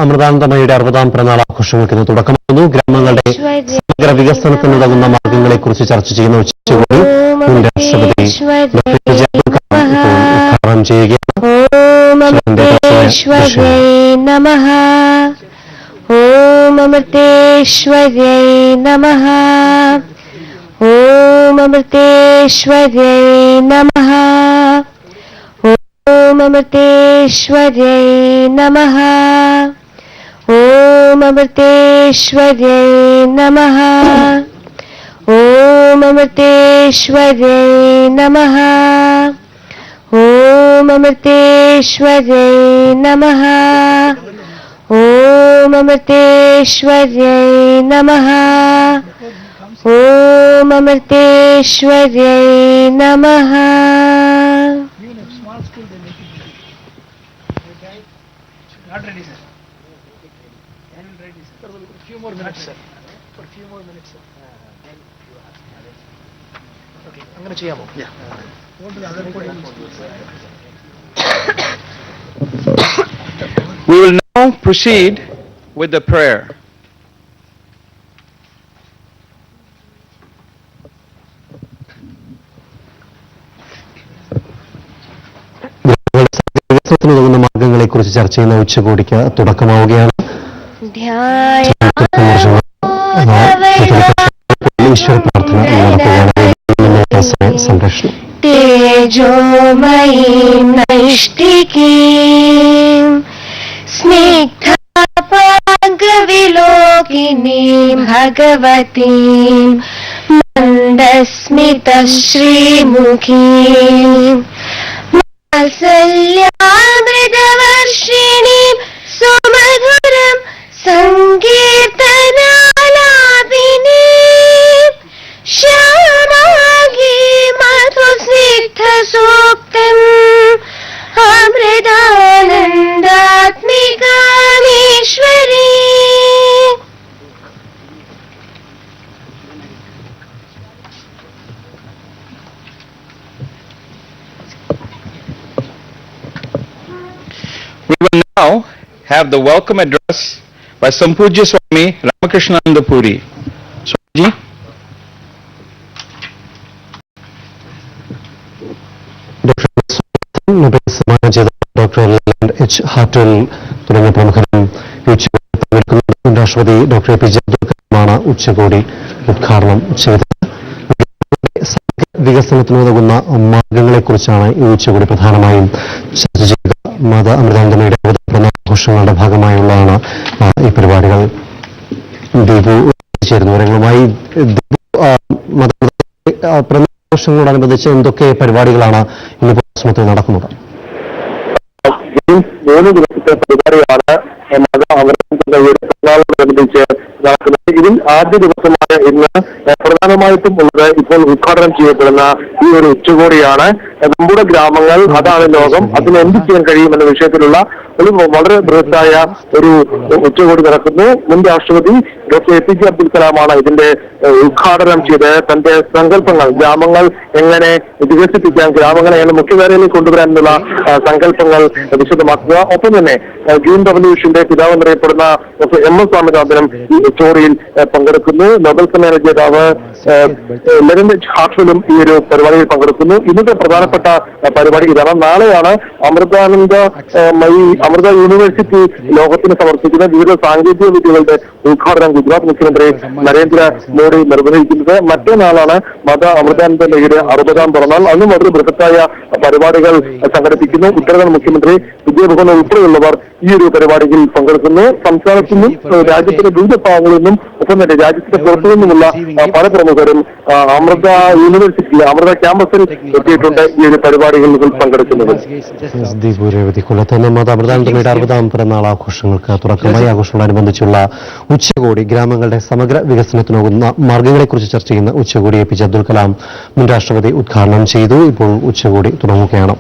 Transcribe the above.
അമൃതാനന്ദമയുടെ 60ാം പിറന്നാൾ ആഘോഷങ്ങൾക്ക് തുടക്കമാകുന്നു. ഗ്രാമങ്ങളുടെ സമഗ്ര വികസനത്തിനുതകുന്ന മാർഗങ്ങളെക്കുറിച്ച് ചർച്ച ചെയ്യുന്ന ഉച്ചകോടി മുൻ രാഷ്ട്രപതി ഉദ്ഘാടനം ചെയ്യുകയാണ്. ഓം അമൃതേശ്വര്യൈ നമഃ. ഓം അമൃതേശ്വര്യൈ നമഃ. ഓം അമൃതേശ്വര്യൈ നമഃ. ഓം അമൃതേശ്വര്യൈ നമഃ. ഓം അമൃതേശ്വര്യൈ നമഃ. ഓം അമൃതേശ്വര്യൈ നമഃ. ഓം അമൃതേശ്വര്യൈ നമഃ. ഓം അമൃതേശ്വര്യൈ നമഃ. Not ready, sir. Ready, sir. For a few more minutes, sir. For a few more minutes, sir. Okay, I'm going to check. Yeah. Go to the other podium. We will now proceed with the prayer. വികസനത്തിനുതകുന്ന മാർഗങ്ങളെക്കുറിച്ച് ചർച്ച ചെയ്യുന്ന ഉച്ചകോടിക്ക് തുടക്കമാവുകയാണ്. ഈശ്വര പ്രാർത്ഥന നടത്തുകയാണ്. സംരക്ഷണം തേജോമയീം നൈഷ്ഠികീം സ്നിഗ്ധാപാംഗവിലോകിനീം ഭഗവതീം മന്ദസ്മിതശ്രീമുഖീം വാത്സല്യാമൃതവർഷിണീം സുമധുരം സങ്കീർത്തനാലാപിനീം ശ്യാമാംഗീ മധുസ്നിഗ്ധസൂക്തം അമൃതാനന്ദാത്മികാമീശ്വരീ. We will now have the welcome address by Sampujya Swami Ramakrishnananda Puri. Swamiji. Doctor H ഹാർട്ടൽ തുടങ്ങിയ പ്രമുഖരും ഉച്ചകോടി പങ്കെടുക്കുന്നു. രാഷ്ട്രപതി ഡോക്ടർ APJ അബ്ദുൽ കലാമാണ് ഉച്ചകോടി ഉദ്ഘാടനം ചെയ്തത്. വികസനത്തിനുതകുന്ന മാർഗങ്ങളെക്കുറിച്ചാണ് ഈ ഉച്ചകോടി പ്രധാനമായും ചർച്ച ചെയ്തത്. മത അമൃതാനന്ദമയുടെ ആഘോഷങ്ങളുടെ ഭാഗമായുള്ളതാണ് ഈ പരിപാടികൾ. ദീപു ചേരുന്നു. വിവരങ്ങളുമായി മതാഘോഷങ്ങളോടനുബന്ധിച്ച് എന്തൊക്കെ പരിപാടികളാണ് ഇന്നിപ്പോൾ ആശ്രമത്തിൽ നടക്കുന്നത്? 3 ദിവസത്തെ പരിപാടിയാണ് മത അമൃതാനന്ദമയുടെ പിറന്നാളിനോടനുബന്ധിച്ച് നടക്കുന്നത്. ഇതിൽ ആദ്യ ദിവസമായ ഇന്ന് പ്രധാനമായിട്ടും ഉള്ളത് ഇപ്പോൾ ഉദ്ഘാടനം ചെയ്യപ്പെടുന്ന ഈ ഒരു ഉച്ചകോടിയാണ്. നമ്മുടെ ഗ്രാമങ്ങൾ അതാണ് ലോകം, അതിന് എന്ത് ചെയ്യാൻ കഴിയുമെന്ന വിഷയത്തിലുള്ള ഒരു വളരെ ബൃഹത്തായ ഒരു ഉച്ചകോടി നടക്കുന്നു. മുൻ രാഷ്ട്രപതി ഡോക്ടർ APJ അബ്ദുൽ കലാമാണ് ഇതിന്റെ ഉദ്ഘാടനം ചെയ്ത് തന്റെ സങ്കല്പങ്ങൾ, ഗ്രാമങ്ങൾ എങ്ങനെ വികസിപ്പിക്കാം, ഗ്രാമങ്ങളെ എങ്ങനെ മുഖ്യധാരയിലേക്ക് കൊണ്ടുവരാൻ എന്നുള്ള സങ്കല്പങ്ങൾ വിശദമാക്കുക. ഒപ്പം തന്നെ ഗ്രീൻ റവല്യൂഷന്റെ പിതാവെന്നറിയപ്പെടുന്ന ഡോക്ടർ MS സ്വാമിനാഥനും ഈ ഉച്ചകോടിയിൽ പങ്കെടുക്കുന്നു. നോബൽ സമ്മാന ജേതാവ് ലെനിൻ ഹാർട്ടലും ഈ ഒരു പരിപാടിയിൽ പങ്കെടുക്കുന്നു. ഇന്നത്തെ പ്രധാനപ്പെട്ട പരിപാടി ഇതാണ്. നാളെയാണ് അമൃത യൂണിവേഴ്സിറ്റി ലോകത്തിന് സമർപ്പിക്കുന്ന വിവിധ സാങ്കേതിക വിദ്യകളുടെ ഉദ്ഘാടനം ഗുജറാത്ത് മുഖ്യമന്ത്രി നരേന്ദ്ര മോദി നിർവഹിക്കുന്നത്. മറ്റന്നാളാണ് മത അമൃതാനന്ദമയുടെ 60ാം പിറന്നാൾ. അന്നും വളരെ ബൃഹത്തായ പരിപാടികൾ സംഘടിപ്പിക്കുന്നു. ഉത്തരാഖണ്ഡ് മുഖ്യമന്ത്രി വിജയ് ബഹുന ഉൾപ്പെടെയുള്ളവർ ഈ ഒരു പരിപാടിയിൽ പങ്കെടുക്കുന്നു. സംസ്ഥാനത്തു നിന്നും രാജ്യത്തിന്റെ വിവിധ ഭാഗങ്ങളിൽ നിന്നും ഒപ്പം തന്നെ രാജ്യത്തിന്റെ പുറത്തു നിന്നുമുള്ള പല പ്രമുഖരും അമൃത യൂണിവേഴ്സിറ്റി അമൃത ക്യാമ്പസിൽ എത്തിയിട്ടുണ്ട് ഈ ഒരു പരിപാടികളിൽ പങ്കെടുക്കുന്നത്. കൊല്ലത്ത് മത അമൃതാനന്ദമയുടെ 60ാം പിറന്നാൾ ആഘോഷങ്ങൾക്ക് തുടക്കമായി. ആഘോഷങ്ങളോടനുബന്ധിച്ചുള്ള ഉച്ചകോടി ഗ്രാമങ്ങളുടെ സമഗ്ര വികസനത്തിനാകുന്ന മാർഗങ്ങളെക്കുറിച്ച് ചർച്ച ചെയ്യുന്ന ഉച്ചകോടി APJ അബ്ദുൽ കലാം മുൻ രാഷ്ട്രപതി ഉദ്ഘാടനം ചെയ്തു. ഇപ്പോൾ ഉച്ചകോടി തുടങ്ങുകയാണ്.